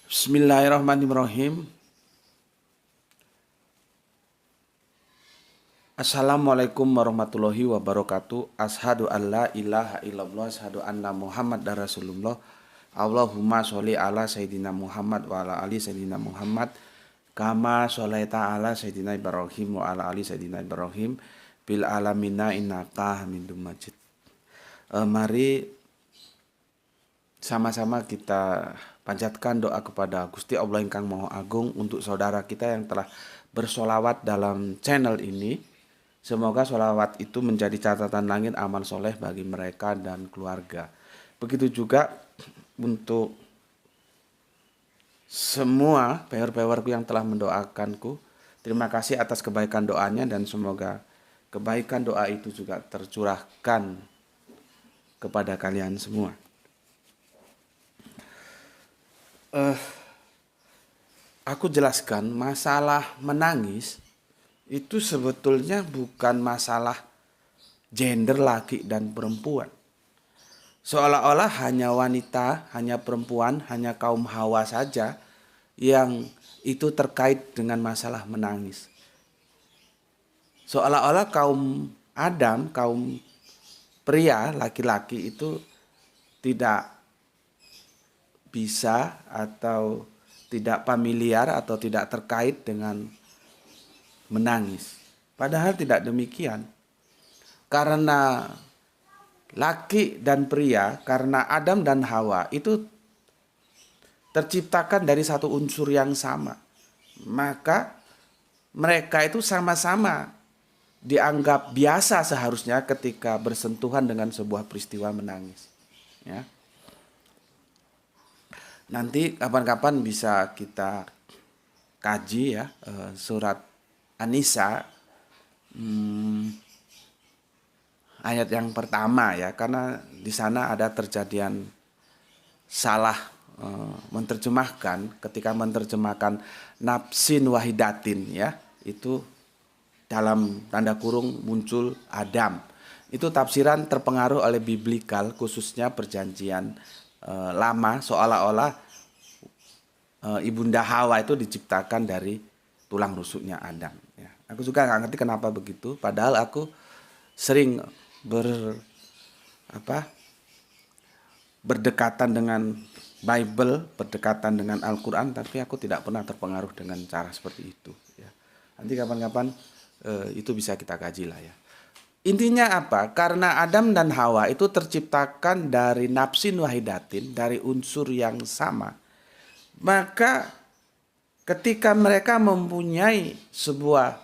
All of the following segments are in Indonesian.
Bismillahirrahmanirrahim. Assalamualaikum warahmatullahi wabarakatuh. Ashadu an la ilaha illallah, ashadu anna Muhammad dan Rasulullah. Allahumma sholli ala Sayyidina Muhammad wa ala ali Sayyidina Muhammad. Kama sholaita ala Sayyidina Ibrahim wa ala ali Sayyidina Ibrahim. Bil alamina innaka hamidum majid. Mari sama-sama kita panjatkan doa kepada Gusti Allah Ingkang Maha Agung untuk saudara kita yang telah bersolawat dalam channel ini. Semoga sholawat itu menjadi catatan langit amal soleh bagi mereka dan keluarga. Begitu juga untuk semua pewer-pewerku yang telah mendoakanku. Terima kasih atas kebaikan doanya dan semoga kebaikan doa itu juga tercurahkan kepada kalian semua. Aku jelaskan masalah menangis itu sebetulnya bukan masalah gender laki dan perempuan. Seolah-olah hanya wanita, hanya perempuan, hanya kaum Hawa saja yang itu terkait dengan masalah menangis. Seolah-olah kaum Adam, kaum pria, laki-laki itu tidak bisa atau tidak familiar atau tidak terkait dengan menangis. Padahal tidak demikian. Karena laki dan pria, karena Adam dan Hawa itu terciptakan dari satu unsur yang sama. Maka mereka itu sama-sama dianggap biasa seharusnya ketika bersentuhan dengan sebuah peristiwa menangis. Ya. Nanti kapan-kapan bisa kita kaji ya surat An-Nisa ayat yang pertama ya, karena di sana ada terjadian salah menerjemahkan ketika menerjemahkan nafsin wahidatin ya, itu dalam tanda kurung muncul Adam. Itu tafsiran terpengaruh oleh biblikal, khususnya perjanjian lama, seolah-olah ibunda Hawa itu diciptakan dari tulang rusuknya Adam. Ya. Aku juga nggak ngerti kenapa begitu. Padahal aku sering berdekatan dengan Bible, berdekatan dengan Al-Quran, tapi aku tidak pernah terpengaruh dengan cara seperti itu. Ya. Nanti kapan-kapan itu bisa kita kaji lah ya. Intinya apa? Karena Adam dan Hawa itu terciptakan dari nafsin wahidatin, dari unsur yang sama. Maka ketika mereka mempunyai sebuah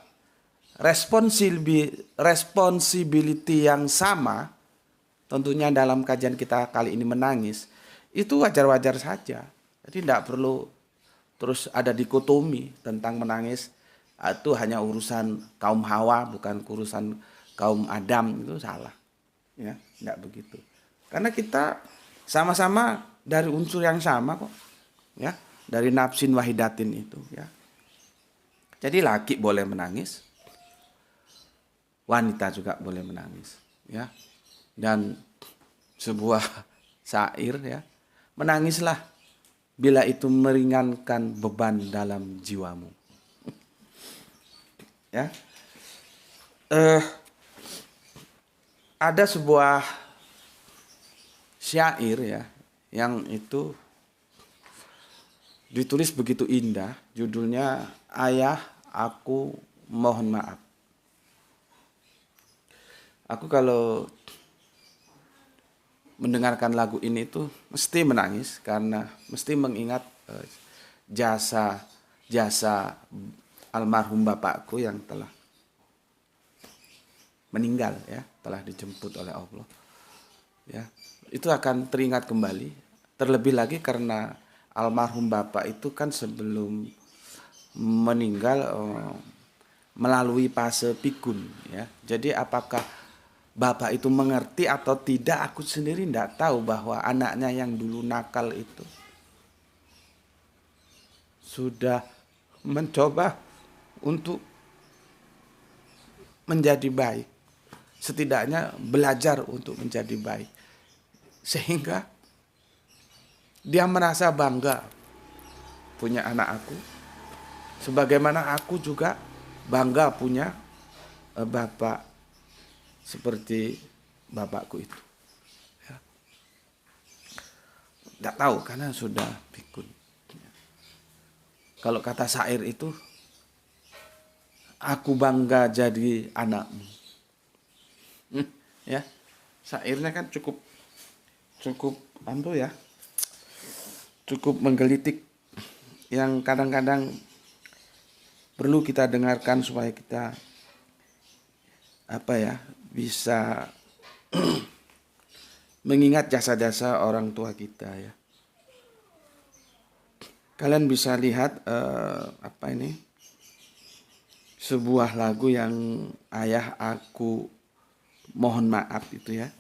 responsibility yang sama, tentunya dalam kajian kita kali ini menangis, itu wajar-wajar saja. Jadi tidak perlu terus ada dikotomi tentang menangis. Itu hanya urusan kaum Hawa, bukan urusan kaum Adam, itu salah. Ya, tidak begitu. Karena kita sama-sama dari unsur yang sama kok. Ya, dari nafsin wahidatin itu ya. Jadi laki boleh menangis, wanita juga boleh menangis ya. Dan sebuah syair ya, menangislah bila itu meringankan beban dalam jiwamu. Ya. Ada sebuah syair ya yang itu ditulis begitu indah, judulnya Ayah Aku Mohon Maaf. Aku kalau mendengarkan lagu ini tuh mesti menangis karena mesti mengingat jasa almarhum bapakku yang telah meninggal ya, telah dijemput oleh Allah. Ya, itu akan teringat kembali, terlebih lagi karena almarhum bapak itu kan sebelum meninggal melalui fase pikun ya. Jadi apakah bapak itu mengerti atau tidak, aku sendiri tidak tahu bahwa anaknya yang dulu nakal itu sudah mencoba untuk menjadi baik. Setidaknya belajar untuk menjadi baik. Sehingga dia merasa bangga punya anak aku, sebagaimana aku juga bangga punya bapak seperti bapakku itu. Ya. Tidak tahu karena sudah pikun. Kalau kata syair itu, aku bangga jadi anakmu. Ya, syairnya kan cukup ya, cukup menggelitik, yang kadang-kadang perlu kita dengarkan supaya kita bisa mengingat jasa-jasa orang tua kita ya. Kalian bisa lihat sebuah lagu yang Ayah Aku Mohon Maaf itu ya.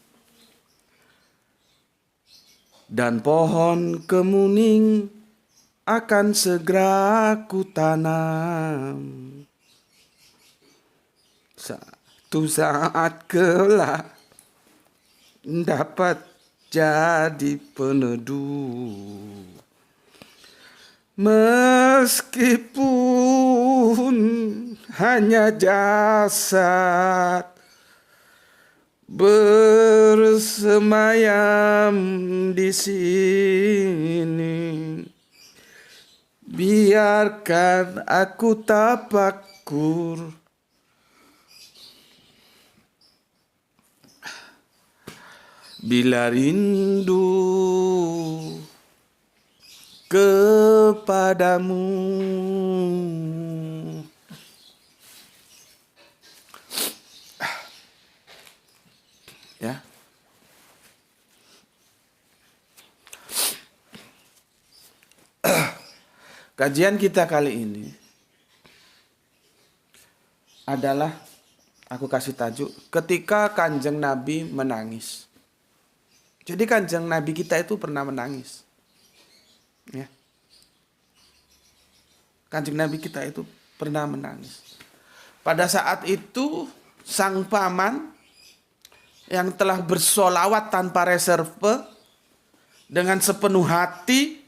Dan pohon kemuning akan segera kutanam. Satu saat kelak dapat jadi peneduh. Meskipun hanya jasad bersemayam di sini, biarkan aku tafakur bila rindu kepadamu. Ya. Kajian kita kali ini adalah, aku kasih tajuk, ketika Kanjeng Nabi menangis. Jadi Kanjeng Nabi kita itu pernah menangis. Ya. Kanjeng Nabi kita itu pernah menangis. Pada saat itu sang paman yang telah bersolawat tanpa reserve dengan sepenuh hati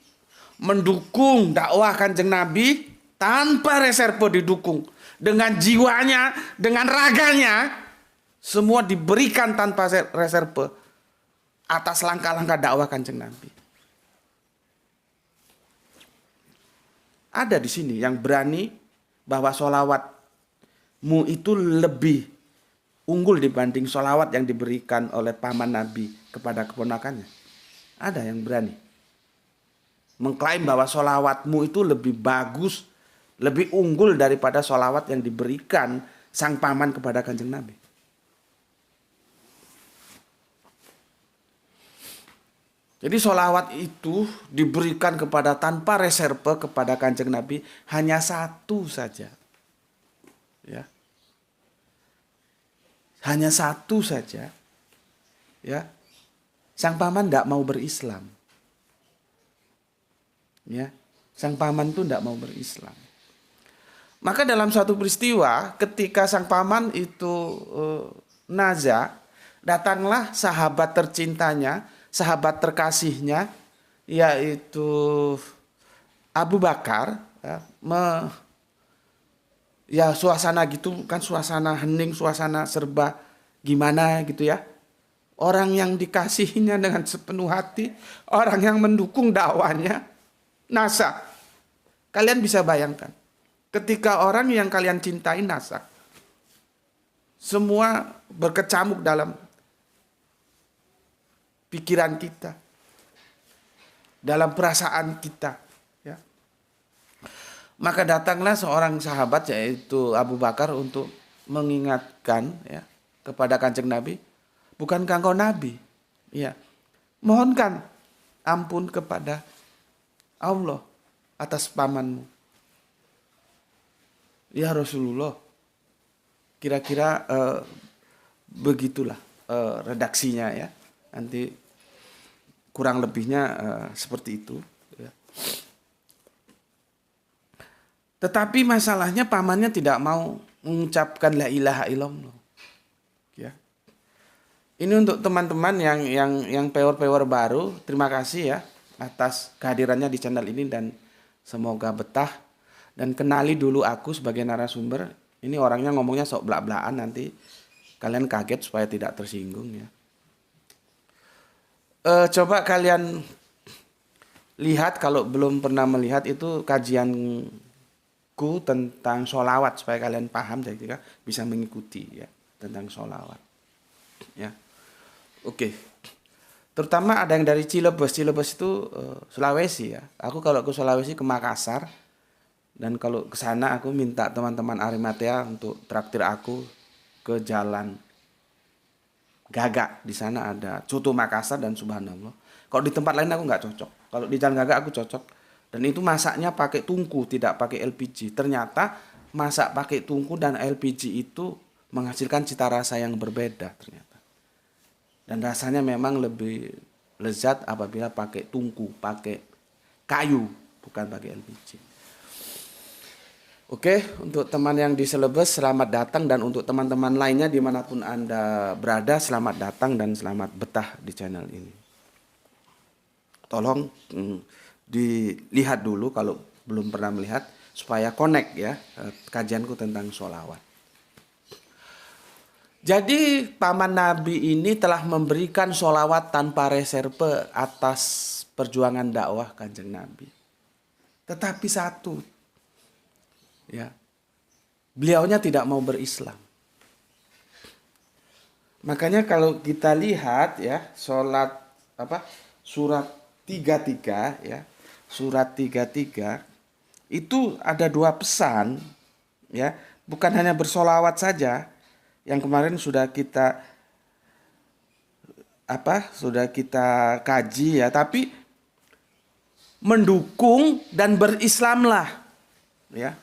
mendukung dakwah Kanjeng Nabi tanpa reserve, didukung dengan jiwanya, dengan raganya, semua diberikan tanpa reserve atas langkah-langkah dakwah Kanjeng Nabi. Ada di sini yang berani bahwa solawatmu itu lebih unggul dibanding solawat yang diberikan oleh paman Nabi kepada keponakannya. Ada yang berani mengklaim bahwa solawatmu itu lebih bagus, lebih unggul daripada solawat yang diberikan sang paman kepada Kanjeng Nabi. Jadi solawat itu diberikan kepada tanpa reserve kepada Kanjeng Nabi hanya satu saja. Ya. Hanya satu saja. Ya. Sang paman tidak mau berislam. Ya. Sang paman itu tidak mau berislam. Maka dalam suatu peristiwa ketika sang paman itu naza, datanglah sahabat tercintanya, sahabat terkasihnya, yaitu Abu Bakar. Ya, suasana gitu kan, suasana hening, suasana serba gimana gitu ya. Orang yang dikasihinya dengan sepenuh hati, orang yang mendukung dakwanya, nasak. Kalian bisa bayangkan, ketika orang yang kalian cintai nasak, semua berkecamuk dalam pikiran kita, dalam perasaan kita. Ya. Maka datanglah seorang sahabat yaitu Abu Bakar untuk mengingatkan ya, kepada Kanjeng Nabi, bukankah engkau Nabi? Ya, mohonkan ampun kepada Allah atas pamanmu. Ya Rasulullah, kira-kira begitulah redaksinya ya. Nanti kurang lebihnya seperti itu. Ya. Tetapi masalahnya pamannya tidak mau mengucapkan la ilaha illallah. Ya. Ini untuk teman-teman yang pewer-pewer baru, terima kasih ya atas kehadirannya di channel ini, dan Semoga betah dan kenali dulu aku sebagai narasumber. Ini orangnya ngomongnya sok belak-belakan, nanti kalian kaget supaya tidak tersinggung ya. Coba kalian lihat kalau belum pernah melihat itu kajianku tentang sholawat supaya kalian paham, saya kira bisa mengikuti ya tentang sholawat. Ya, oke. Terutama ada yang dari Cilebes. Cilebes itu Sulawesi ya. Aku kalau ke Sulawesi ke Makassar, dan kalau ke sana aku minta teman-teman Arimatea untuk traktir aku ke Jalan Gagak. Di sana ada Coto Makassar dan subhanallah. Kalau di tempat lain aku nggak cocok. Kalau di Jalan Gagak aku cocok. Dan itu masaknya pakai tungku, tidak pakai LPG. Ternyata masak pakai tungku dan LPG itu menghasilkan cita rasa yang berbeda ternyata. Dan rasanya memang lebih lezat apabila pakai tungku, pakai kayu, bukan pakai LPG. Oke, untuk teman yang di Celebes, selamat datang. Dan untuk teman-teman lainnya dimanapun Anda berada, selamat datang dan selamat betah di channel ini. Tolong dilihat dulu kalau belum pernah melihat, supaya connect ya kajianku tentang sholawat. Jadi paman Nabi ini telah memberikan sholawat tanpa reserve atas perjuangan dakwah Kanjeng Nabi. Tetapi satu, ya, beliaunya tidak mau berislam. Makanya kalau kita lihat ya surat 33 ya, surat 33 itu ada dua pesan ya, bukan hanya bersolawat saja. Yang kemarin sudah kita kaji ya, tapi mendukung dan berislamlah ya.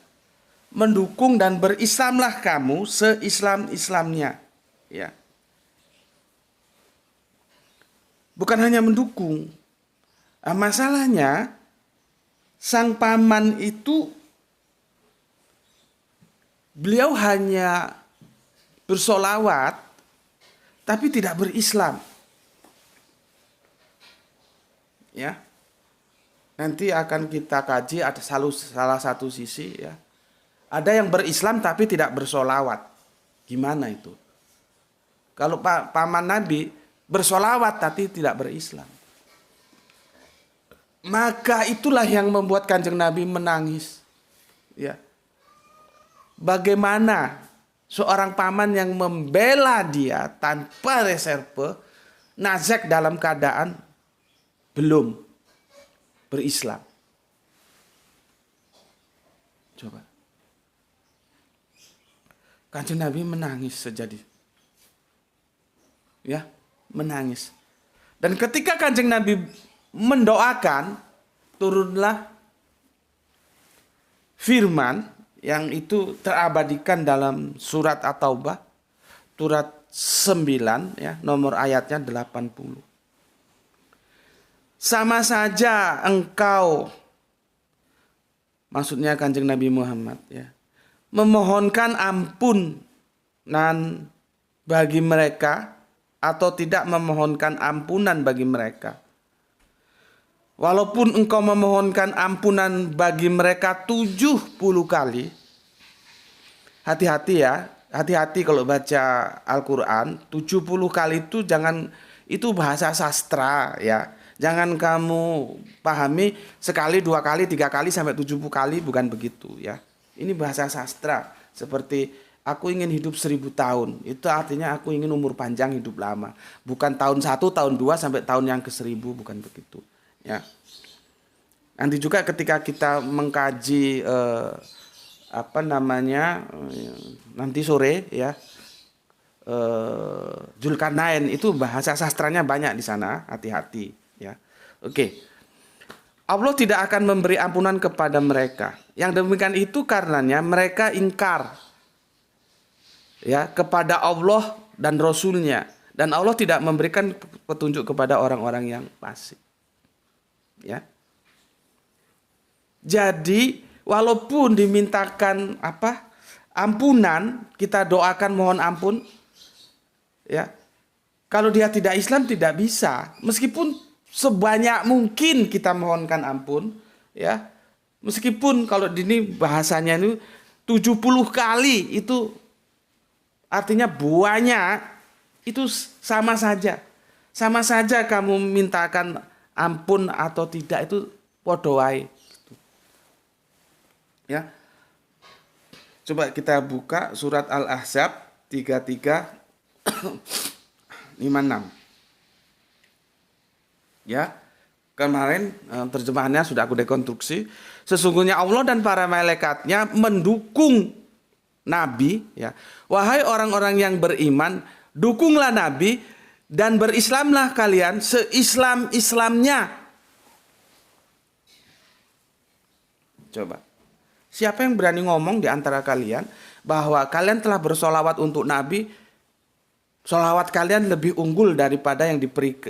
Mendukung dan berislamlah kamu seislam-islamnya ya. Bukan hanya mendukung. Nah, masalahnya sang paman itu beliau hanya bersolawat tapi tidak berislam ya. Nanti akan kita kaji ada salah satu sisi ya, ada yang berislam tapi tidak bersolawat. Gimana itu? Kalau paman Nabi bersolawat tapi tidak berislam, maka itulah yang membuat Kanjeng Nabi menangis ya. Bagaimana seorang paman yang membela dia tanpa reserve, nazak dalam keadaan belum berislam. Coba. Kanjeng Nabi menangis sejadi. Ya, menangis. Dan ketika Kanjeng Nabi mendoakan, turunlah firman yang itu terabadikan dalam surat At-Taubah, surat 9 ya, nomor ayatnya 80. Sama saja engkau, maksudnya Kanjeng Nabi Muhammad ya, memohonkan ampunan bagi mereka atau tidak memohonkan ampunan bagi mereka. Walaupun engkau memohonkan ampunan bagi mereka 70 kali. Hati-hati ya. Hati-hati kalau baca Al-Quran. 70 kali itu jangan, itu bahasa sastra ya. Jangan kamu pahami sekali, 2 kali, 3 kali sampai 70 kali. Bukan begitu ya. Ini bahasa sastra. Seperti aku ingin hidup 1000 tahun. Itu artinya aku ingin umur panjang, hidup lama. Bukan tahun 1, tahun 2 sampai tahun yang ke-1000. Bukan begitu. Ya, nanti juga ketika kita mengkaji nanti sore ya, Zulkarnain itu bahasa sastranya banyak di sana, hati-hati ya. Oke. Allah tidak akan memberi ampunan kepada mereka. Yang demikian itu karenanya mereka ingkar ya kepada Allah dan Rasulnya, dan Allah tidak memberikan petunjuk kepada orang-orang yang fasik. Ya. Jadi walaupun dimintakan ampunan, kita doakan mohon ampun ya. Kalau dia tidak Islam tidak bisa. Meskipun sebanyak mungkin kita mohonkan ampun ya. Meskipun kalau ini bahasanya itu 70 kali itu artinya banyak, itu sama saja. Sama saja kamu mintakan ampun atau tidak itu podo wae. Ya. Coba kita buka surat Al-Ahzab 33 56. Ya. Kemarin terjemahannya sudah aku dekonstruksi. Sesungguhnya Allah dan para malaikatnya mendukung Nabi. Ya. Wahai orang-orang yang beriman, dukunglah Nabi dan berislamlah kalian seislam-islamnya. Coba. Siapa yang berani ngomong di antara kalian bahwa kalian telah bersolawat untuk Nabi, solawat kalian lebih unggul daripada yang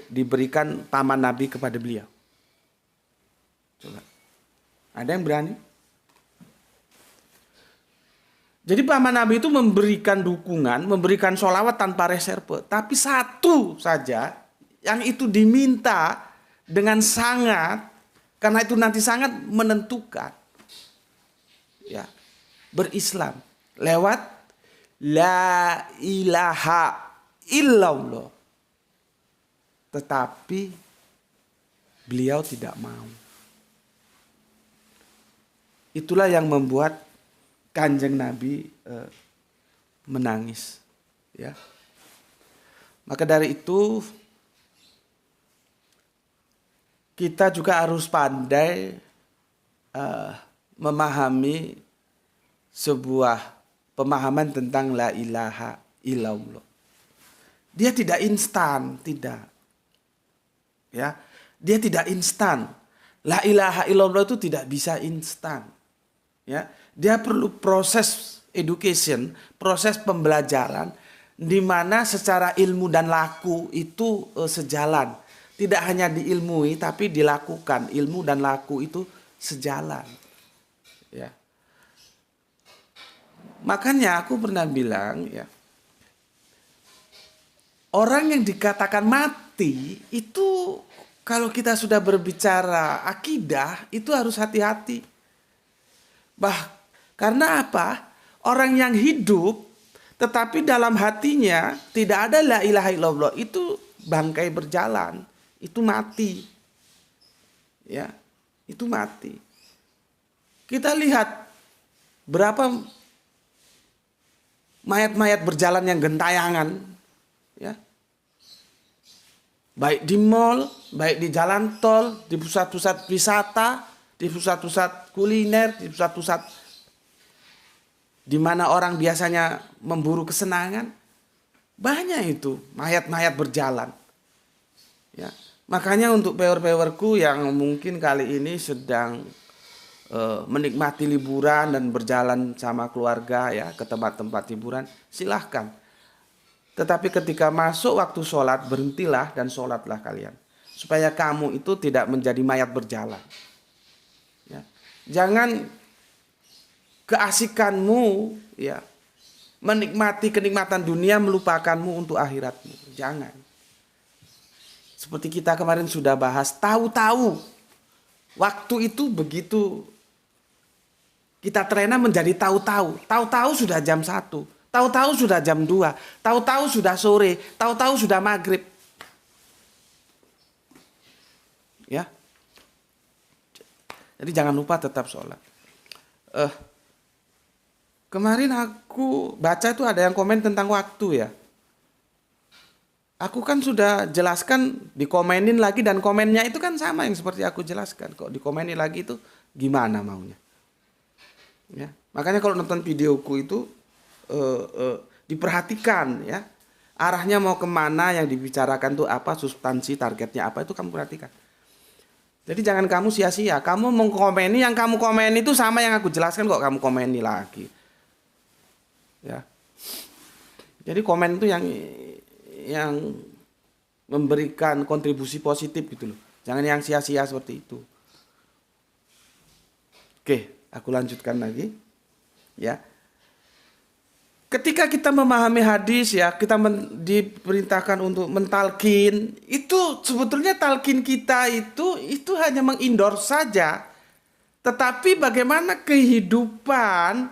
diberikan paman Nabi kepada beliau? Coba. Ada yang berani? Jadi paman Nabi itu memberikan dukungan, memberikan sholawat tanpa reserve. Tapi satu saja yang itu diminta dengan sangat, karena itu nanti sangat menentukan. Ya, berislam lewat la ilaha illallah. Tetapi beliau tidak mau. Itulah yang membuat Kanjeng Nabi menangis, ya. Maka dari itu kita juga harus pandai memahami sebuah pemahaman tentang la ilaha illallah. Dia tidak instan, tidak. Ya, dia tidak instan. La ilaha illallah itu tidak bisa instan. Ya, dia perlu proses education, proses pembelajaran di mana secara ilmu dan laku itu sejalan. Tidak hanya diilmui tapi dilakukan. Ilmu dan laku itu sejalan. Ya. Makanya aku pernah bilang, ya, orang yang dikatakan mati itu kalau kita sudah berbicara akidah itu harus hati-hati. Karena apa? Orang yang hidup tetapi dalam hatinya tidak ada la ilaha illallah itu bangkai berjalan, itu mati. Ya, itu mati. Kita lihat berapa mayat-mayat berjalan yang gentayangan, ya. Baik di mall, baik di jalan tol, di pusat-pusat wisata, di pusat-pusat kuliner, di pusat-pusat di mana orang biasanya memburu kesenangan, banyak itu mayat-mayat berjalan. Ya, makanya untuk pewer-pewerku yang mungkin kali ini sedang menikmati liburan dan berjalan sama keluarga ya ke tempat-tempat hiburan, silahkan. Tetapi ketika masuk waktu sholat, berhentilah dan sholatlah kalian, supaya kamu itu tidak menjadi mayat berjalan. Ya. Jangan keasikanmu ya menikmati kenikmatan dunia melupakanmu untuk akhiratmu. Jangan. Seperti kita kemarin sudah bahas, tahu-tahu waktu itu begitu kita terlena menjadi tahu-tahu. Tahu-tahu sudah jam 1, tahu-tahu sudah jam 2, tahu-tahu sudah sore, tahu-tahu sudah maghrib. Ya. Jadi jangan lupa tetap sholat. Kemarin aku baca itu ada yang komen tentang waktu ya. Aku kan sudah jelaskan, dikomenin lagi dan komennya itu kan sama yang seperti aku jelaskan. Kok dikomenin lagi itu gimana maunya? Ya, makanya kalau nonton videoku itu diperhatikan ya. Arahnya mau kemana, yang dibicarakan tuh apa, substansi targetnya apa, itu kamu perhatikan. Jadi jangan kamu sia-sia. Kamu mengkomeni, yang kamu komeni itu sama yang aku jelaskan kok kamu komeni lagi. Ya. Jadi komen itu yang memberikan kontribusi positif gitu loh. Jangan yang sia-sia seperti itu. Oke, aku lanjutkan lagi. Ya. Ketika kita memahami hadis ya, kita diperintahkan untuk mentalkin, itu sebetulnya talkin kita itu hanya mengendorse saja. Tetapi bagaimana kehidupan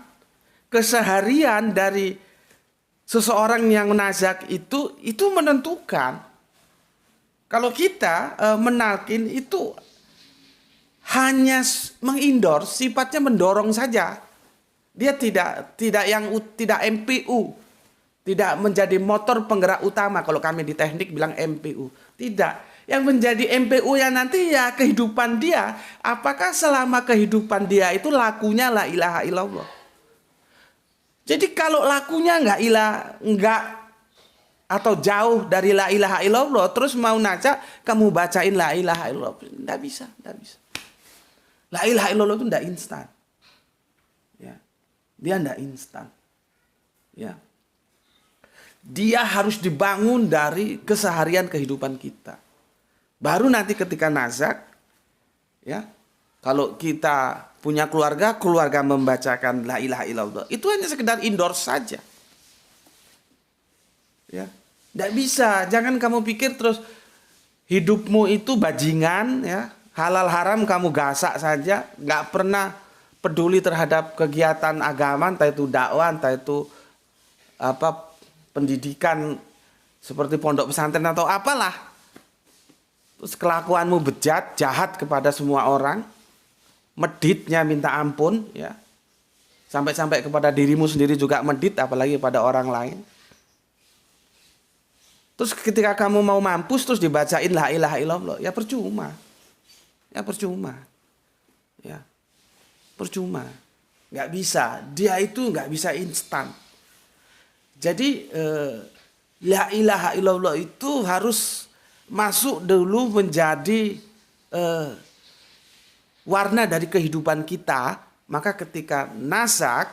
keseharian dari seseorang yang nazak itu menentukan. Kalau kita menalkin itu hanya mengendorse, sifatnya mendorong saja. Dia tidak MPU, tidak menjadi motor penggerak utama. Kalau kami di teknik bilang MPU, tidak. Yang menjadi MPU ya nanti ya kehidupan dia. Apakah selama kehidupan dia itu lakunya la ilaha illallah? Jadi kalau lakunya nggak atau jauh dari la ilaha illallah, terus mau najak kamu bacain la ilaha illallah, nggak bisa. La ilaha illallah itu nggak instan, ya, dia nggak instan, ya, dia harus dibangun dari keseharian kehidupan kita. Baru nanti ketika nazak, ya, kalau kita punya keluarga membacakan la ilaha illallah, itu hanya sekedar endorse saja. Ya, tidak bisa. Jangan kamu pikir terus hidupmu itu bajingan, ya, halal haram kamu gasak saja, nggak pernah peduli terhadap kegiatan agama, entah itu dakwah, entah itu pendidikan seperti pondok pesantren atau apalah. Terus kelakuanmu bejat, jahat kepada semua orang, meditnya minta ampun, ya, sampai-sampai kepada dirimu sendiri juga medit, apalagi pada orang lain. Terus ketika kamu mau mampus terus dibacain la ilaha illallah, ya percuma, ya percuma, nggak bisa. Dia itu nggak bisa instan. Jadi la ilaha illallah itu harus masuk dulu menjadi warna dari kehidupan kita. Maka ketika nazak,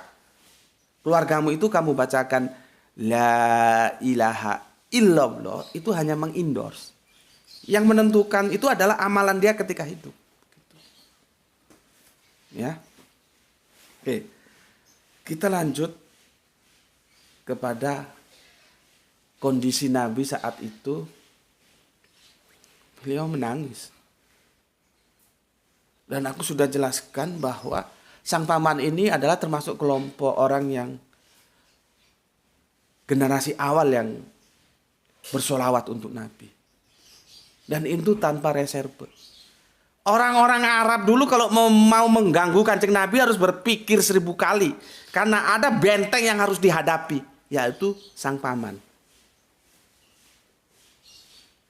keluargamu itu kamu bacakan la ilaha illallah, itu hanya mengendorse. Yang menentukan itu adalah amalan dia ketika hidup. Ya. Oke. Kita lanjut kepada kondisi Nabi saat itu. Beliau menangis. Dan aku sudah jelaskan bahwa sang paman ini adalah termasuk kelompok orang yang generasi awal yang bersolawat untuk Nabi. Dan itu tanpa reserve. Orang-orang Arab dulu kalau mau mengganggu Kanjeng Nabi harus berpikir 1000 kali. Karena ada benteng yang harus dihadapi, yaitu sang paman.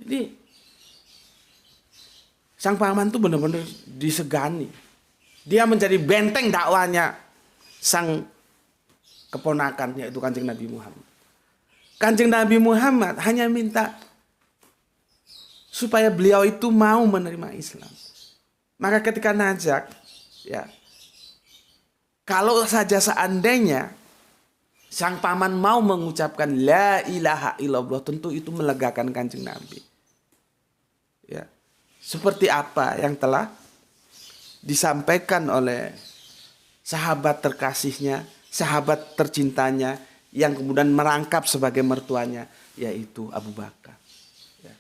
Jadi sang paman itu benar-benar disegani. Dia menjadi benteng dakwanya sang keponakan, yaitu Kanjeng Nabi Muhammad. Kanjeng Nabi Muhammad hanya minta supaya beliau itu mau menerima Islam. Maka ketika najak, ya, kalau saja seandainya sang paman mau mengucapkan la ilaha illallah, tentu itu melegakan Kanjeng Nabi. Ya. Seperti apa yang telah disampaikan oleh sahabat terkasihnya, sahabat tercintanya, yang kemudian merangkap sebagai mertuanya, yaitu Abu Bakar. Ya.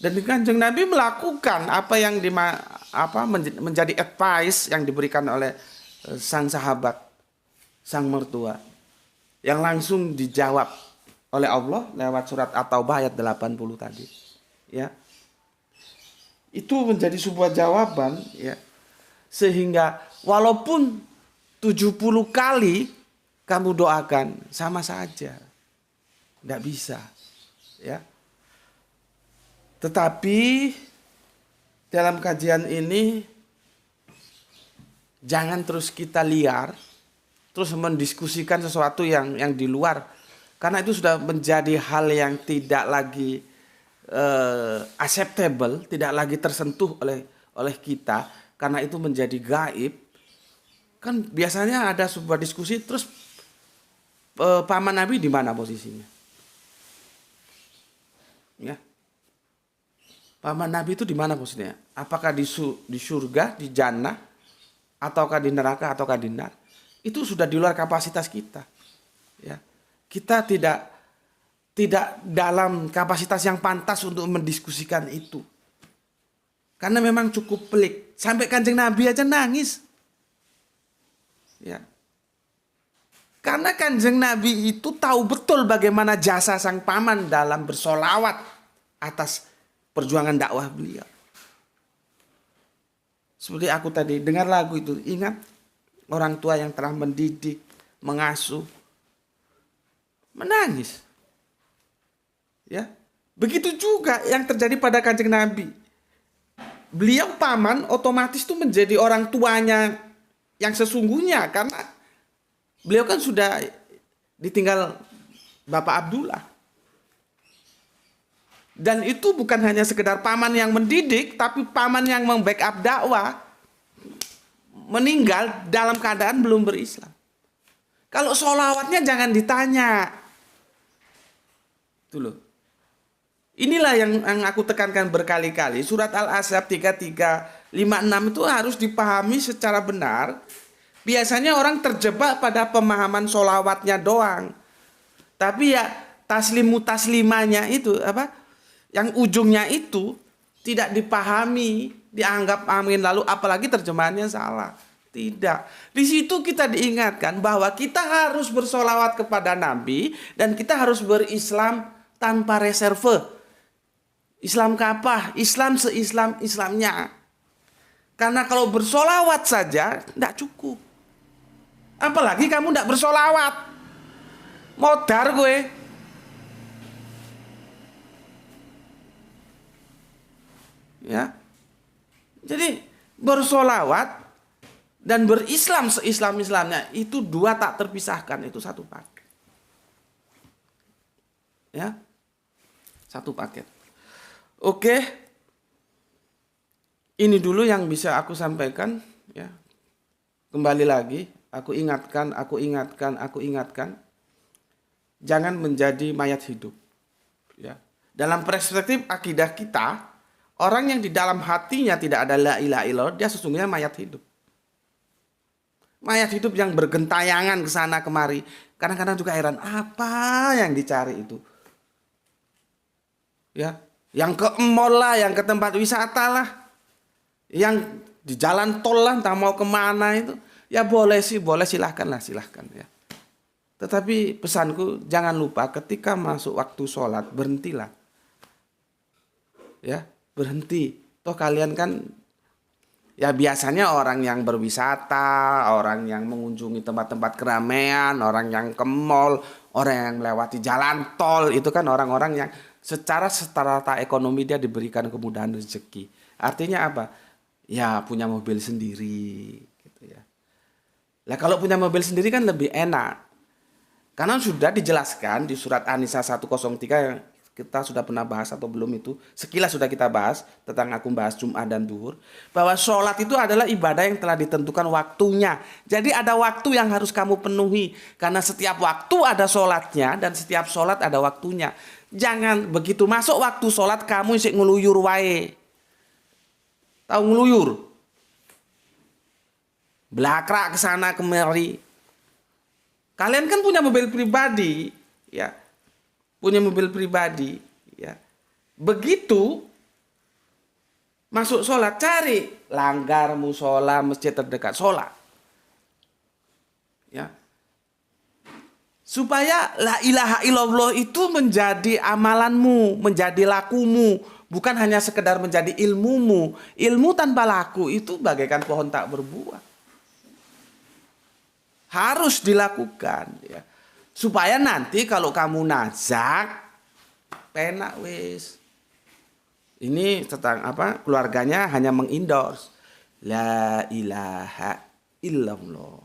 Dan Kanjeng Nabi melakukan apa yang menjadi advice yang diberikan oleh sang sahabat, sang mertua, yang langsung dijawab oleh Allah lewat surat At-Taubah ayat 80 tadi. Ya. Itu menjadi sebuah jawaban, ya. Sehingga walaupun 70 kali kamu doakan, sama saja. Tidak bisa. Ya. Tetapi dalam kajian ini jangan terus kita liar, terus mendiskusikan sesuatu yang di luar. Karena itu sudah menjadi hal yang tidak lagi acceptable, tidak lagi tersentuh oleh kita, karena itu menjadi gaib. Kan biasanya ada sebuah diskusi, terus paman Nabi di mana posisinya? Ya, paman Nabi itu di mana posisinya? Apakah di surga, di jannah, ataukah di neraka, ataukah di nar? Itu sudah di luar kapasitas kita. Ya, kita tidak dalam kapasitas yang pantas untuk mendiskusikan itu. Karena memang cukup pelik. Sampai Kanjeng Nabi aja nangis. Ya. Karena Kanjeng Nabi itu tahu betul bagaimana jasa sang paman dalam bersolawat atas perjuangan dakwah beliau. Seperti aku tadi dengar lagu itu, ingat orang tua yang telah mendidik, mengasuh, menangis. Ya, begitu juga yang terjadi pada Kanjeng Nabi. Beliau paman otomatis itu menjadi orang tuanya yang sesungguhnya karena beliau kan sudah ditinggal Bapak Abdullah. Dan itu bukan hanya sekedar paman yang mendidik, tapi paman yang membackup dakwah meninggal dalam keadaan belum berislam. Kalau sholawatnya jangan ditanya. Itu loh. Inilah yang aku tekankan berkali-kali. Surat Al-Ahzab 3356 itu harus dipahami secara benar. Biasanya orang terjebak pada pemahaman sholawatnya doang. Tapi ya taslimanya itu apa? Yang ujungnya itu tidak dipahami, dianggap amin lalu apalagi terjemahannya salah. Tidak. Di situ kita diingatkan bahwa kita harus bersolawat kepada Nabi dan kita harus berislam tanpa reserve. Islam kapah, Islam se-Islam-Islamnya. Karena kalau bersolawat saja tidak cukup. Apalagi kamu tidak bersolawat. Modar gue. Ya. Jadi bersolawat dan berislam se-Islam-Islamnya itu dua tak terpisahkan, itu satu paket. Ya. Satu paket. Oke, ini dulu yang bisa aku sampaikan. Ya, kembali lagi, aku ingatkan, jangan menjadi mayat hidup. Ya, dalam perspektif akidah kita, orang yang di dalam hatinya tidak ada la ilaha illallah, dia sesungguhnya mayat hidup. Mayat hidup yang bergentayangan ke sana kemari. Kadang-kadang juga heran, apa yang dicari itu? Ya. Yang ke mall lah, yang ke tempat wisata lah, yang di jalan tol lah, entah mau kemana itu, ya boleh sih, boleh silahkan ya. Tetapi pesanku jangan lupa ketika masuk waktu sholat berhentilah, ya berhenti. Toh kalian kan, ya biasanya orang yang berwisata, orang yang mengunjungi tempat-tempat keramaian, orang yang ke mall, orang yang melewati jalan tol itu kan orang-orang yang secara strata ekonomi dia diberikan kemudahan rezeki. Artinya apa? Ya punya mobil sendiri gitu ya. Lah kalau punya mobil sendiri kan lebih enak. Karena sudah dijelaskan di surat An-Nisa 103 yang kita sudah pernah bahas atau belum itu. Sekilas sudah kita bahas tentang aku bahas Jumat dan Duhur. Bahwa sholat itu adalah ibadah yang telah ditentukan waktunya. Jadi ada waktu yang harus kamu penuhi. Karena setiap waktu ada sholatnya dan setiap sholat ada waktunya. Jangan begitu masuk waktu sholat kamu isik ngeluyur wae. Tahu ngeluyur? Belakrak ke sana kemari. Kalian kan punya mobil pribadi, ya. Punya mobil pribadi, ya. Begitu masuk sholat cari langgar musola masjid terdekat sholat. Ya. Supaya la ilaha illallah itu menjadi amalanmu, menjadi lakumu, bukan hanya sekedar menjadi ilmumu. Ilmu tanpa laku itu bagaikan pohon tak berbuah. Harus dilakukan, ya. Supaya nanti kalau kamu nazak, penak wis. Ini tentang apa? Keluarganya hanya mengendorse la ilaha illallah.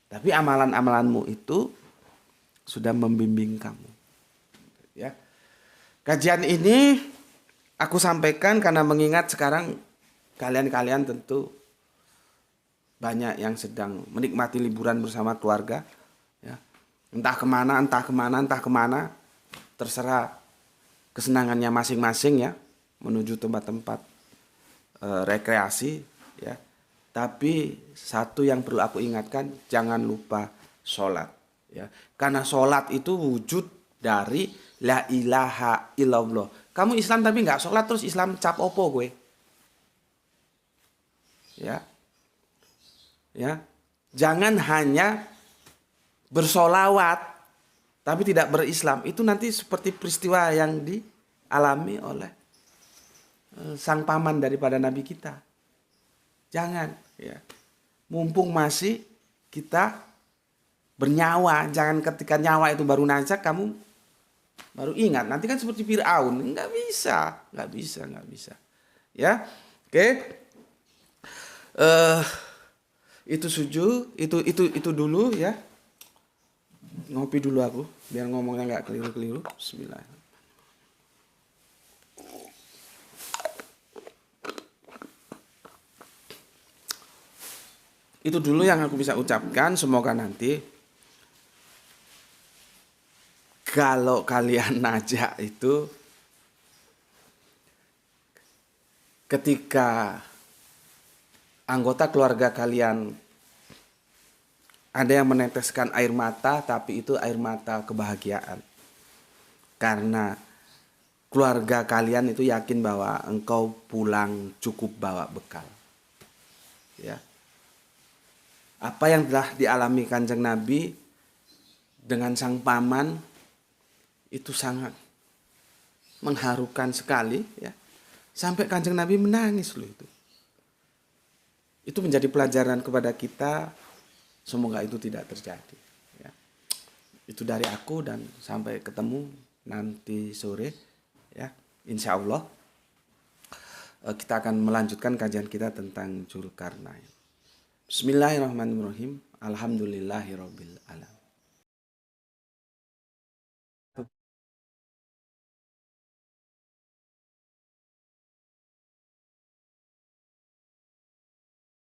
Tapi amalan-amalanmu itu sudah membimbing kamu. Ya. Kajian ini aku sampaikan karena mengingat sekarang kalian tentu banyak yang sedang menikmati liburan bersama keluarga. Ya. Entah kemana, terserah kesenangannya masing-masing ya, menuju tempat-tempat rekreasi ya. Tapi satu yang perlu aku ingatkan, jangan lupa sholat. Ya. Karena sholat itu wujud dari la ilaha illallah. Kamu Islam tapi nggak sholat terus Islam cap opo gue? Ya. Ya. Jangan hanya bersolawat tapi tidak berislam. Itu nanti seperti peristiwa yang dialami oleh sang paman daripada nabi kita. Jangan, ya. Mumpung masih kita bernyawa, jangan ketika nyawa itu baru najak kamu baru ingat. Nanti kan seperti Fir'aun, nggak bisa. Ya, oke. Itu itu dulu ya. Ngopi dulu aku, biar ngomongnya nggak keliru-keliru. Bismillah. Itu dulu yang aku bisa ucapkan. Semoga nanti kalau kalian najak itu ketika anggota keluarga kalian ada yang meneteskan air mata, tapi itu air mata kebahagiaan. Karena keluarga kalian itu yakin bahwa engkau pulang cukup bawa bekal. Ya. Apa yang telah dialami Kanjeng Nabi dengan sang paman itu sangat mengharukan sekali, ya. Sampai Kanjeng Nabi menangis loh itu. Itu menjadi pelajaran kepada kita. Semoga itu tidak terjadi. Ya. Itu dari aku dan sampai ketemu nanti sore. Ya, insya Allah kita akan melanjutkan kajian kita tentang Dzulkarnain. Bismillahirrahmanirrahim. Alhamdulillahirabbil alamin.